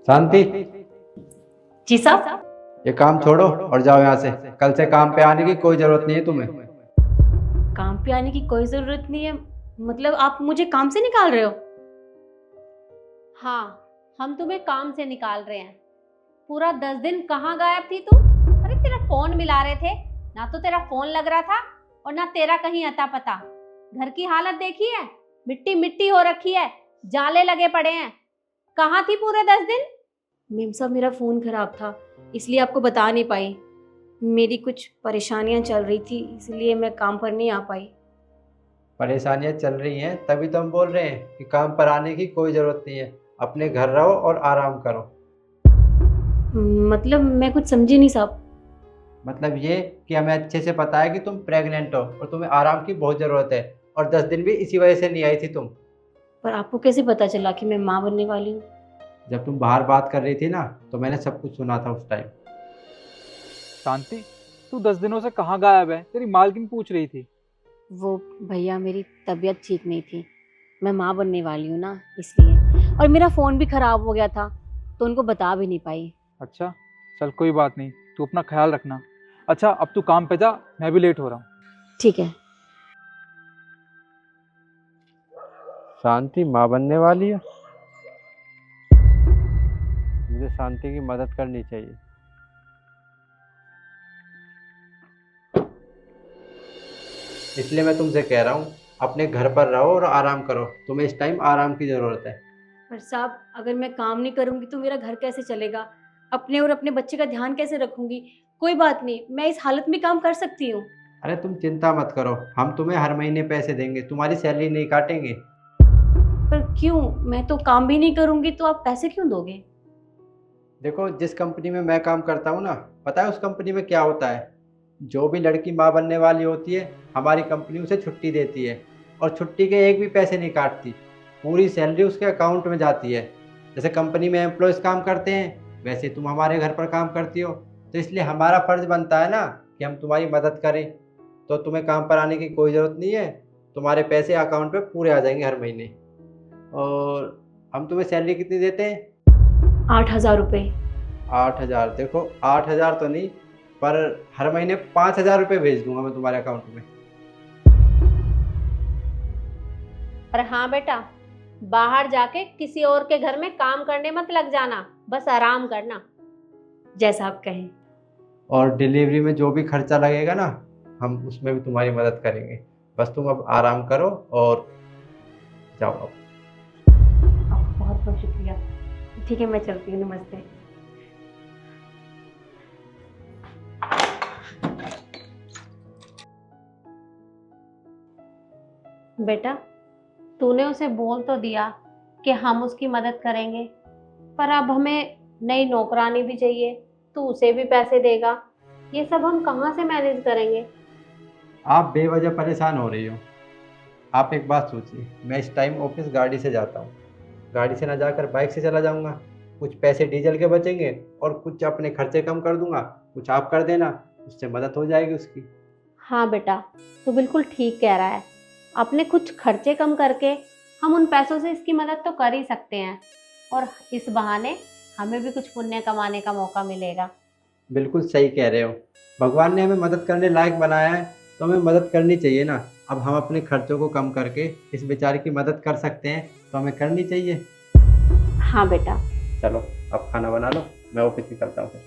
शांति, जी साहब। ये काम छोड़ो और जाओ यहाँ से। कल से काम पे आने की कोई जरूरत नहीं है तुम्हें। काम पे आने की कोई जरूरत नहीं है? मतलब आप मुझे काम से निकाल रहे हो? हाँ, हम तुम्हें काम से निकाल रहे हैं। पूरा 10 दिन कहाँ गायब थी तुम? अरे तेरा फोन मिला रहे थे, ना तो तेरा फोन लग रहा था और ना तेरा कहीं अता पता। घर की हालत देखी है, मिट्टी मिट्टी हो रखी है, जाले लगे पड़े हैं। कहाँ थी पूरे 10 दिन? मेम साहब, मेरा फोन खराब था इसलिए आपको बता नहीं पाई। मेरी कुछ परेशानियां चल रही थी इसलिए मैं काम पर नहीं आ पाई। परेशानियां चल रही हैं तभी तो हम बोल रहे हैं कि काम पर आने की कोई जरूरत नहीं है। अपने घर रहो और आराम करो। मतलब मैं कुछ समझी नहीं साहब। मतलब ये कि हमें अच्छे से पता है कि तुम प्रेग्नेंट हो और तुम्हें आराम की बहुत ज़रूरत है। और 10 दिन भी इसी वजह से नहीं आई थी तुम। पर आपको कैसे पता चला कि मैं माँ बनने वाली हूँ? जब तुम बाहर बात कर रही थी ना, तो मैंने सब कुछ सुना था उस टाइम। शांति, तू 10 दिनों से कहाँ गायब है? तेरी मालकिन पूछ रही थी। वो भैया, मेरी तबीयत ठीक नहीं थी। मैं माँ बनने वाली हूँ ना, इसलिए। और मेरा फ़ोन भी ख़राब हो गया था तो उनको बता भी नहीं पाई। अच्छा, चल कोई बात नहीं, तू अपना ख्याल रखना। अच्छा, अब तू काम पे जा, मैं भी लेट हो रहा हूँ। ठीक है। शांति माँ बनने वाली है। मुझे शांति की मदद करनी चाहिए। इसलिए मैं तुमसे कह रहा हूँ, अपने घर पर रहो और आराम करो। तुम्हें इस टाइम आराम की ज़रूरत है। पर साहब, अगर मैं काम नहीं करूँगी तो मेरा घर कैसे चलेगा? अपने और अपने बच्चे का ध्यान कैसे रखूँगी? कोई बात नहीं, मैं इस हालत में काम कर सकती हूँ। अरे तुम चिंता मत करो, हम तुम्हें हर महीने पैसे देंगे, तुम्हारी सैलरी नहीं काटेंगे। पर क्यों? मैं तो काम भी नहीं करूँगी तो आप पैसे क्यों दोगे? देखो, जिस कंपनी में मैं काम करता हूँ ना, पता है उस कंपनी में क्या होता है? जो भी लड़की माँ बनने वाली होती है, हमारी कंपनी उसे छुट्टी देती है। और छुट्टी के एक भी पैसे नहीं काटती। पूरी सैलरी उसके अकाउंट में जाती है। जैसे कंपनी में एम्प्लॉयज़ काम करते हैं, वैसे तुम हमारे घर पर काम करती हो। तो इसलिए हमारा फ़र्ज़ बनता है ना कि हम तुम्हारी मदद करें। तो तुम्हें काम पर आने की कोई ज़रूरत नहीं है। तुम्हारे पैसे अकाउंट में पूरे आ जाएंगे हर महीने। और हम तुम्हें सैलरी कितनी देते हैं? 8,000 रुपये। 8,000? देखो, 8,000 तो नहीं, पर हर महीने 5,000 रुपये भेज दूंगा मैं तुम्हारे अकाउंट में। पर हाँ बेटा, बाहर जाके किसी और के घर में काम करने मत लग जाना, बस आराम करना। जैसा आप कहें। और डिलीवरी में जो भी खर्चा लगेगा ना, हम उसमें भी तुम्हारी मदद करेंगे। बस तुम अब आराम करो और जाओ अब। आपका बहुत बहुत शुक्रिया। ठीक है, मैं चलती हूँ। नमस्ते। बेटा, तूने उसे बोल तो दिया कि हम उसकी मदद करेंगे, पर अब हमें नई नौकरानी भी चाहिए, तू उसे भी पैसे देगा। ये सब हम कहाँ से मैनेज करेंगे? आप बेवजह परेशान हो रही हो। आप एक बात सोचिए, मैं इस टाइम ऑफिस गाड़ी से जाता हूँ। गाड़ी से ना जाकर बाइक से चला जाऊँगा। कुछ पैसे डीजल के बचेंगे और कुछ अपने खर्चे कम कर दूंगा। कुछ आप कर देना, उससे मदद हो जाएगी उसकी। हाँ बेटा, तू बिल्कुल ठीक कह रहा है। अपने कुछ खर्चे कम करके हम उन पैसों से इसकी मदद तो कर ही सकते हैं, और इस बहाने हमें भी कुछ पुण्य कमाने का मौका मिलेगा। बिल्कुल सही कह रहे हो। भगवान ने हमें मदद करने लायक बनाया है, तो हमें मदद करनी चाहिए ना। अब हम अपने खर्चों को कम करके इस बेचारे की मदद कर सकते हैं, तो हमें करनी चाहिए। हाँ बेटा। चलो, अब खाना बना लो, मैं ऑफिस निकलता हूँ फिर।